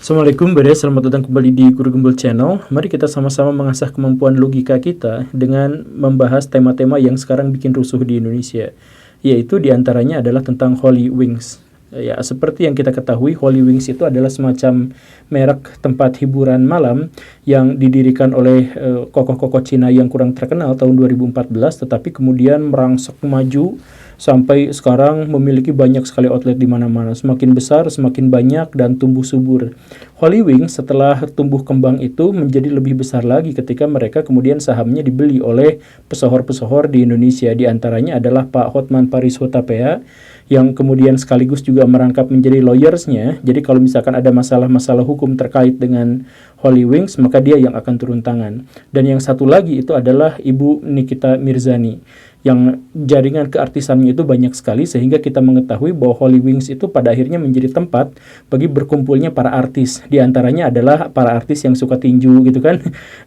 Assalamualaikum, selamat datang kembali di Guru Gembul Channel. Mari kita sama-sama mengasah kemampuan logika kita dengan membahas tema-tema yang sekarang bikin rusuh di Indonesia, yaitu diantaranya adalah tentang Holy Wings. Ya, seperti yang kita ketahui, Holy Wings itu adalah semacam merek tempat hiburan malam yang didirikan oleh kokoh-kokoh Cina yang kurang terkenal tahun 2014, tetapi kemudian merangsek maju sampai sekarang memiliki banyak sekali outlet di mana-mana. Semakin besar, semakin banyak, dan tumbuh subur. Holy Wings setelah tumbuh kembang itu menjadi lebih besar lagi ketika mereka kemudian sahamnya dibeli oleh pesohor-pesohor di Indonesia. Di antaranya adalah Pak Hotman Paris Hutapea, yang kemudian sekaligus juga merangkap menjadi lawyersnya. Jadi kalau misalkan ada masalah-masalah hukum terkait dengan Holy Wings, maka dia yang akan turun tangan. Dan yang satu lagi itu adalah Ibu Nikita Mirzani, yang jaringan keartisannya itu banyak sekali, sehingga kita mengetahui bahwa Holy Wings itu pada akhirnya menjadi tempat bagi berkumpulnya para artis. Di antaranya adalah para artis yang suka tinju gitu kan,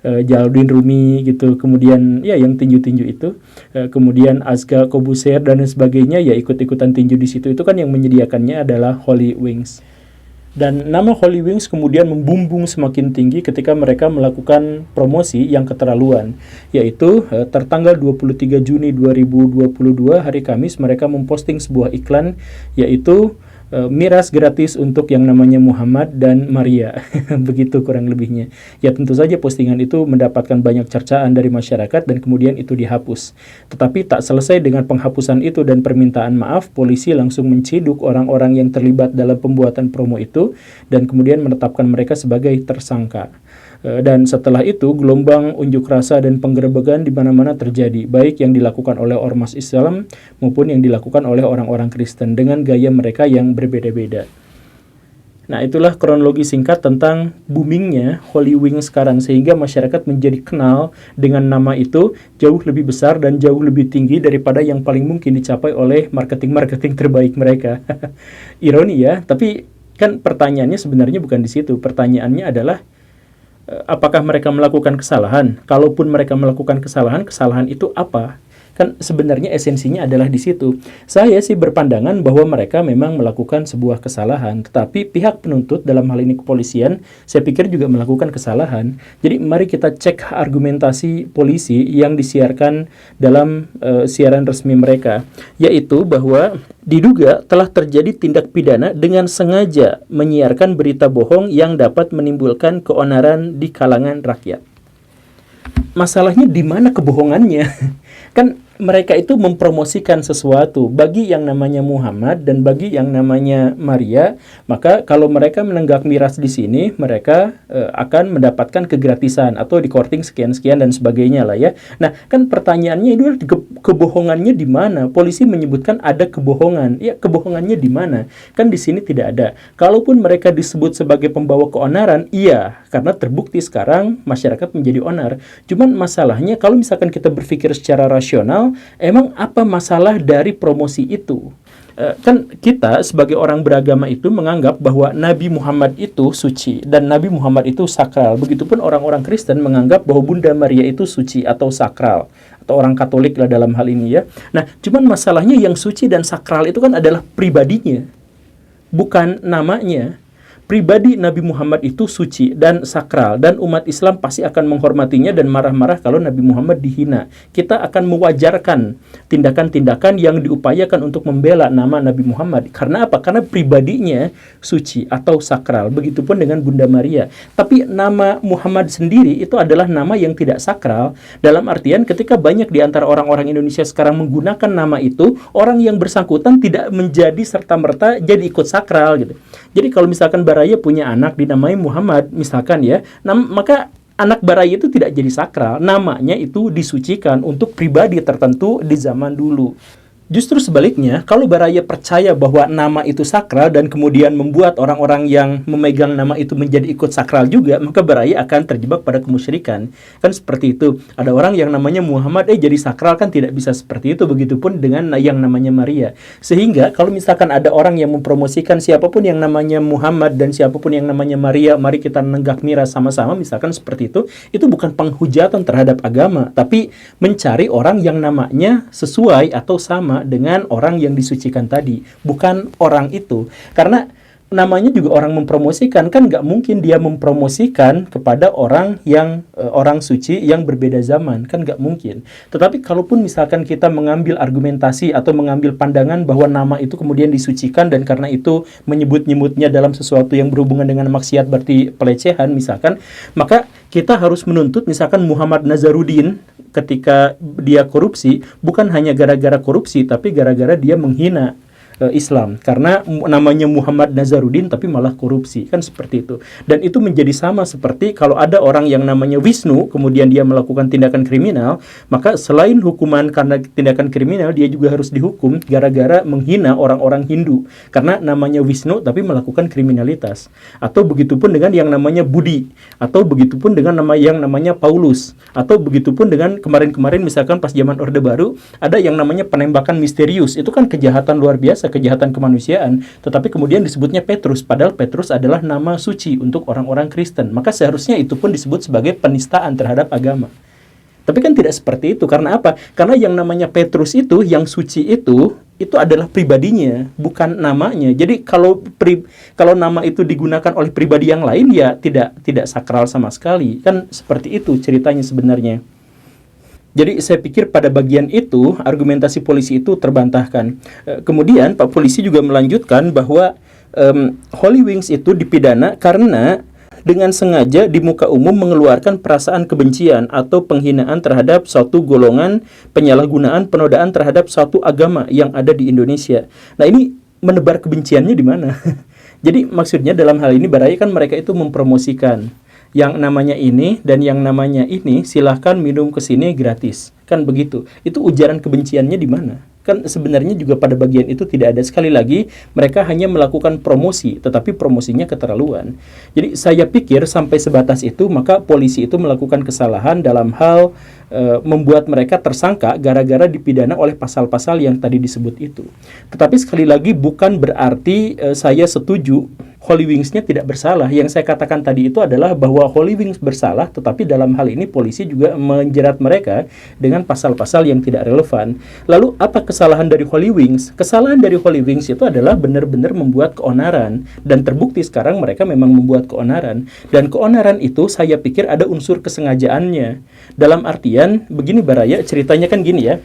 Jaldin Rumi gitu, kemudian ya yang tinju-tinju itu, kemudian Azka Kobuser dan sebagainya ya ikut-ikutan tinju di situ. Itu kan yang menyediakannya adalah Holy Wings. Dan nama Holy Wings kemudian membumbung semakin tinggi ketika mereka melakukan promosi yang keterlaluan, yaitu tertanggal 23 Juni 2022 hari Kamis mereka memposting sebuah iklan, yaitu miras gratis untuk yang namanya Muhammad dan Maria. Begitu kurang lebihnya. Ya tentu saja postingan itu mendapatkan banyak cercaan dari masyarakat dan kemudian itu dihapus. Tetapi tak selesai dengan penghapusan itu dan permintaan maaf, polisi langsung menciduk orang-orang yang terlibat dalam pembuatan promo itu dan kemudian menetapkan mereka sebagai tersangka. Dan setelah itu gelombang unjuk rasa dan penggerebekan di mana-mana terjadi, baik yang dilakukan oleh ormas Islam maupun yang dilakukan oleh orang-orang Kristen dengan gaya mereka yang berbeda-beda. Nah, itulah kronologi singkat tentang boomingnya Holy Wings sekarang, sehingga masyarakat menjadi kenal dengan nama itu jauh lebih besar dan jauh lebih tinggi daripada yang paling mungkin dicapai oleh marketing-marketing terbaik mereka. Ironi ya, tapi kan pertanyaannya sebenarnya bukan di situ. Pertanyaannya adalah apakah mereka melakukan kesalahan? Kalaupun mereka melakukan kesalahan, kesalahan itu apa? Kan sebenarnya esensinya adalah di situ. Saya sih berpandangan bahwa mereka memang melakukan sebuah kesalahan, tetapi pihak penuntut dalam hal ini kepolisian, saya pikir juga melakukan kesalahan. Jadi mari kita cek argumentasi polisi yang disiarkan dalam siaran resmi mereka, yaitu bahwa diduga telah terjadi tindak pidana dengan sengaja menyiarkan berita bohong yang dapat menimbulkan keonaran di kalangan rakyat. Masalahnya di mana kebohongannya? Kan mereka itu mempromosikan sesuatu bagi yang namanya Muhammad dan bagi yang namanya Maria, maka kalau mereka menenggak miras di sini, mereka akan mendapatkan kegratisan atau di-courting sekian-sekian dan sebagainya lah ya. Nah, kan pertanyaannya itu kebohongannya di mana? Polisi menyebutkan ada kebohongan. Ya, kebohongannya di mana? Kan di sini tidak ada. Kalaupun mereka disebut sebagai pembawa keonaran, iya, karena terbukti sekarang masyarakat menjadi onar. Cuman masalahnya kalau misalkan kita berpikir secara rasional, emang apa masalah dari promosi itu? Kan kita sebagai orang beragama itu menganggap bahwa Nabi Muhammad itu suci dan Nabi Muhammad itu sakral. Begitupun orang-orang Kristen menganggap bahwa Bunda Maria itu suci atau sakral, atau orang Katolik lah dalam hal ini ya. Nah, cuman masalahnya yang suci dan sakral itu kan adalah pribadinya, bukan namanya. Pribadi Nabi Muhammad itu suci dan sakral, dan umat Islam pasti akan menghormatinya dan marah-marah kalau Nabi Muhammad dihina. Kita akan mewajarkan tindakan-tindakan yang diupayakan untuk membela nama Nabi Muhammad. Karena apa? Karena pribadinya suci atau sakral. Begitupun dengan Bunda Maria. Tapi nama Muhammad sendiri itu adalah nama yang tidak sakral, dalam artian ketika banyak di antara orang-orang Indonesia sekarang menggunakan nama itu, orang yang bersangkutan tidak menjadi serta-merta jadi ikut sakral gitu. Jadi kalau misalkan Baraya punya anak dinamai Muhammad misalkan ya, maka anak Baraya itu tidak jadi sakral, namanya itu disucikan untuk pribadi tertentu di zaman dulu. Justru sebaliknya, kalau Baraya percaya bahwa nama itu sakral dan kemudian membuat orang-orang yang memegang nama itu menjadi ikut sakral juga, maka Baraya akan terjebak pada kemusyrikan. Kan seperti itu. Ada orang yang namanya Muhammad, jadi sakral, kan tidak bisa seperti itu. Begitupun dengan yang namanya Maria. Sehingga kalau misalkan ada orang yang mempromosikan siapapun yang namanya Muhammad dan siapapun yang namanya Maria, mari kita nenggak miras sama-sama, misalkan seperti itu bukan penghujatan terhadap agama, tapi mencari orang yang namanya sesuai atau sama dengan orang yang disucikan tadi, bukan orang itu. Karena namanya juga orang mempromosikan, kan nggak mungkin dia mempromosikan kepada orang yang orang suci yang berbeda zaman, kan nggak mungkin. Tetapi kalaupun misalkan kita mengambil argumentasi atau mengambil pandangan bahwa nama itu kemudian disucikan dan karena itu menyebut-nyebutnya dalam sesuatu yang berhubungan dengan maksiat berarti pelecehan misalkan, maka kita harus menuntut misalkan Muhammad Nazarudin ketika dia korupsi bukan hanya gara-gara korupsi tapi gara-gara dia menghina Islam, karena namanya Muhammad Nazarudin tapi malah korupsi, kan seperti itu. Dan itu menjadi sama seperti kalau ada orang yang namanya Wisnu kemudian dia melakukan tindakan kriminal, maka selain hukuman karena tindakan kriminal, dia juga harus dihukum gara-gara menghina orang-orang Hindu karena namanya Wisnu tapi melakukan kriminalitas. Atau begitupun dengan yang namanya Budi, atau begitupun dengan nama yang namanya Paulus, atau begitupun dengan kemarin-kemarin misalkan pas zaman Orde Baru ada yang namanya penembakan misterius. Itu kan kejahatan luar biasa, kejahatan kemanusiaan, tetapi kemudian disebutnya Petrus, padahal Petrus adalah nama suci untuk orang-orang Kristen. Maka seharusnya itu pun disebut sebagai penistaan terhadap agama. Tapi kan tidak seperti itu. Karena apa? Karena yang namanya Petrus itu, yang suci itu adalah pribadinya, bukan namanya. Jadi kalau nama itu digunakan oleh pribadi yang lain, ya tidak sakral sama sekali. Kan seperti itu ceritanya sebenarnya. Jadi saya pikir pada bagian itu argumentasi polisi itu terbantahkan. Kemudian Pak Polisi juga melanjutkan bahwa Holy Wings itu dipidana karena dengan sengaja di muka umum mengeluarkan perasaan kebencian atau penghinaan terhadap suatu golongan, penyalahgunaan, penodaan terhadap suatu agama yang ada di Indonesia. Nah, ini menebar kebenciannya di mana? Jadi maksudnya dalam hal ini barangkali kan mereka itu mempromosikan yang namanya ini dan yang namanya ini silahkan minum ke sini gratis, kan begitu. Itu ujaran kebenciannya di mana? Kan sebenarnya juga pada bagian itu tidak ada. Sekali lagi mereka hanya melakukan promosi, tetapi promosinya keterlaluan. Jadi saya pikir sampai sebatas itu maka polisi itu melakukan kesalahan dalam hal membuat mereka tersangka gara-gara dipidana oleh pasal-pasal yang tadi disebut itu. Tetapi sekali lagi bukan berarti saya setuju Holy Wings-nya tidak bersalah. Yang saya katakan tadi itu adalah bahwa Holy Wings bersalah, tetapi dalam hal ini polisi juga menjerat mereka dengan pasal-pasal yang tidak relevan. Lalu apa kesalahan dari Holy Wings? Kesalahan dari Holy Wings itu adalah benar-benar membuat keonaran, dan terbukti sekarang mereka memang membuat keonaran. Dan keonaran itu saya pikir ada unsur kesengajaannya. Dalam artian begini Baraya, ceritanya kan gini ya.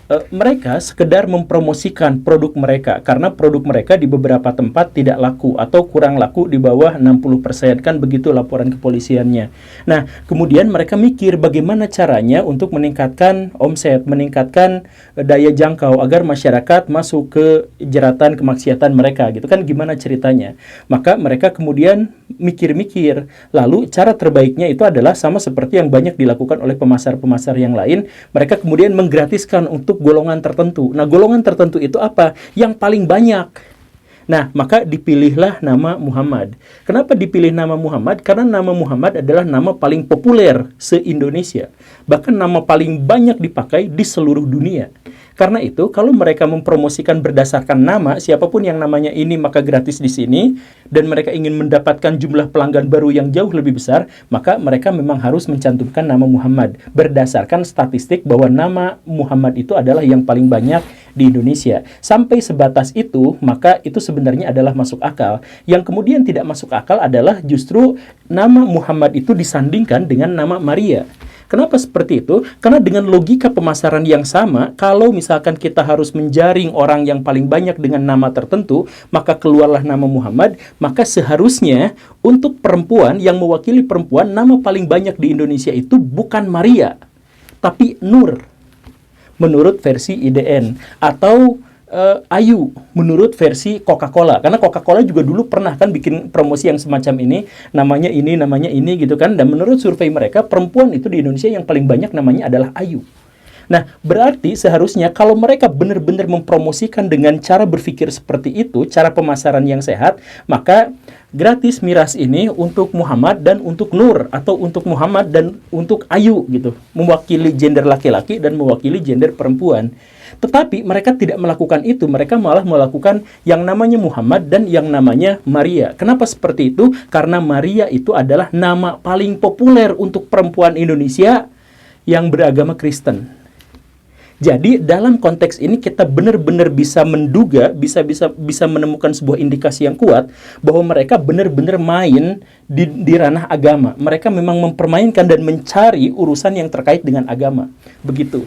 Mereka sekedar mempromosikan produk mereka karena produk mereka di beberapa tempat tidak laku atau kurang laku di bawah 60%, kan begitu laporan kepolisiannya. Nah, kemudian mereka mikir bagaimana caranya untuk meningkatkan omset, meningkatkan daya jangkau agar masyarakat masuk ke jeratan kemaksiatan mereka gitu kan, gimana ceritanya. Maka mereka kemudian mikir-mikir, lalu cara terbaiknya itu adalah sama seperti yang banyak dilakukan oleh pemasar-pemasar yang lain, mereka kemudian menggratiskan untuk golongan tertentu. Nah, golongan tertentu itu apa? Yang paling banyak. Nah, maka dipilihlah nama Muhammad. Kenapa dipilih nama Muhammad? Karena nama Muhammad adalah nama paling populer se-Indonesia. Bahkan nama paling banyak dipakai di seluruh dunia. Karena itu, kalau mereka mempromosikan berdasarkan nama, siapapun yang namanya ini maka gratis di sini, dan mereka ingin mendapatkan jumlah pelanggan baru yang jauh lebih besar, maka mereka memang harus mencantumkan nama Muhammad berdasarkan statistik bahwa nama Muhammad itu adalah yang paling banyak di Indonesia. Sampai sebatas itu, maka itu sebenarnya adalah masuk akal. Yang kemudian tidak masuk akal adalah justru nama Muhammad itu disandingkan dengan nama Maria. Kenapa seperti itu? Karena dengan logika pemasaran yang sama, kalau misalkan kita harus menjaring orang yang paling banyak dengan nama tertentu, maka keluarlah nama Muhammad, maka seharusnya untuk perempuan yang mewakili perempuan, nama paling banyak di Indonesia itu bukan Maria, tapi Nur, menurut versi IDN, atau Ayu menurut versi Coca-Cola. Karena Coca-Cola juga dulu pernah kan bikin promosi yang semacam ini, namanya ini gitu kan. Dan menurut survei mereka, perempuan itu di Indonesia yang paling banyak namanya adalah Ayu. Nah, berarti seharusnya kalau mereka benar-benar mempromosikan dengan cara berpikir seperti itu, cara pemasaran yang sehat, maka gratis miras ini untuk Muhammad dan untuk Nur, atau untuk Muhammad dan untuk Ayu gitu, mewakili gender laki-laki dan mewakili gender perempuan. Tetapi mereka tidak melakukan itu, mereka malah melakukan yang namanya Muhammad dan yang namanya Maria. Kenapa seperti itu? Karena Maria itu adalah nama paling populer untuk perempuan Indonesia yang beragama Kristen. Jadi dalam konteks ini kita benar-benar bisa menduga, bisa menemukan sebuah indikasi yang kuat bahwa mereka benar-benar main di ranah agama. Mereka memang mempermainkan dan mencari urusan yang terkait dengan agama. Begitu.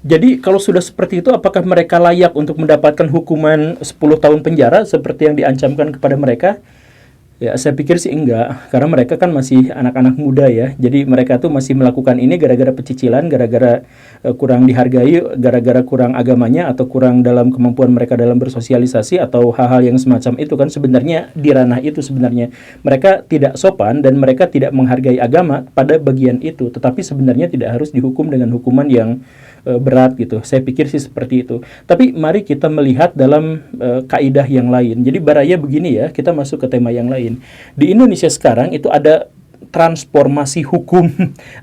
Jadi kalau sudah seperti itu, apakah mereka layak untuk mendapatkan hukuman 10 tahun penjara seperti yang diancamkan kepada mereka? Ya, saya pikir sih enggak, karena mereka kan masih anak-anak muda ya. Jadi mereka tuh masih melakukan ini gara-gara pecicilan, gara-gara kurang dihargai, gara-gara kurang agamanya, atau kurang dalam kemampuan mereka dalam bersosialisasi, atau hal-hal yang semacam itu kan sebenarnya di ranah itu sebenarnya. Mereka tidak sopan dan mereka tidak menghargai agama pada bagian itu, tetapi sebenarnya tidak harus dihukum dengan hukuman yang berat gitu. Saya pikir sih seperti itu. Tapi mari kita melihat dalam kaidah yang lain. Jadi baraya begini ya, kita masuk ke tema yang lain. Di Indonesia sekarang itu ada transformasi hukum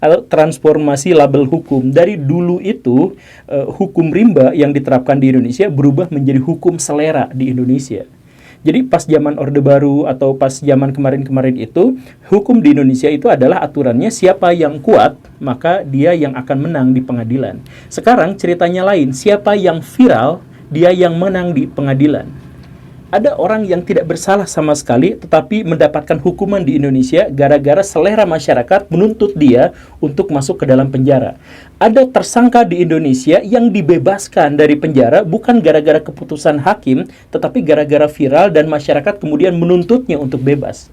atau transformasi label hukum. Dari dulu itu hukum rimba yang diterapkan di Indonesia berubah menjadi hukum selera di Indonesia. Jadi pas zaman Orde Baru atau pas zaman kemarin-kemarin itu, hukum di Indonesia itu adalah aturannya siapa yang kuat, maka dia yang akan menang di pengadilan. Sekarang ceritanya lain, siapa yang viral, dia yang menang di pengadilan. Ada orang yang tidak bersalah sama sekali tetapi mendapatkan hukuman di Indonesia gara-gara selera masyarakat menuntut dia untuk masuk ke dalam penjara. Ada tersangka di Indonesia yang dibebaskan dari penjara bukan gara-gara keputusan hakim, tetapi gara-gara viral dan masyarakat kemudian menuntutnya untuk bebas.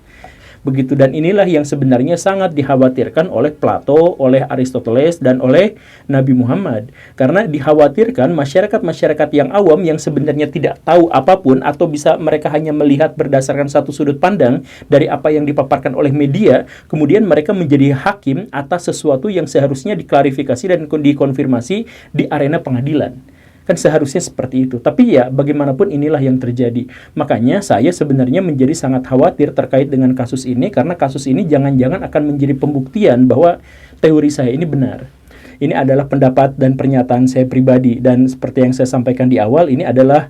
Begitu, dan inilah yang sebenarnya sangat dikhawatirkan oleh Plato, oleh Aristoteles, dan oleh Nabi Muhammad. Karena dikhawatirkan masyarakat-masyarakat yang awam yang sebenarnya tidak tahu apapun atau bisa mereka hanya melihat berdasarkan satu sudut pandang dari apa yang dipaparkan oleh media, kemudian mereka menjadi hakim atas sesuatu yang seharusnya diklarifikasi dan dikonfirmasi di arena pengadilan. Kan seharusnya seperti itu. Tapi ya bagaimanapun inilah yang terjadi. Makanya saya sebenarnya menjadi sangat khawatir terkait dengan kasus ini, karena kasus ini jangan-jangan akan menjadi pembuktian bahwa teori saya ini benar. Ini adalah pendapat dan pernyataan saya pribadi, dan seperti yang saya sampaikan di awal, ini adalah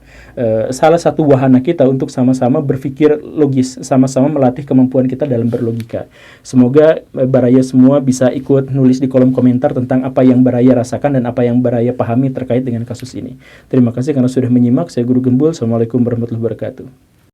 salah satu wahana kita untuk sama-sama berpikir logis, sama-sama melatih kemampuan kita dalam berlogika. Semoga Baraya semua bisa ikut nulis di kolom komentar tentang apa yang Baraya rasakan dan apa yang Baraya pahami terkait dengan kasus ini. Terima kasih karena sudah menyimak. Saya Guru Gembul. Assalamualaikum warahmatullahi wabarakatuh.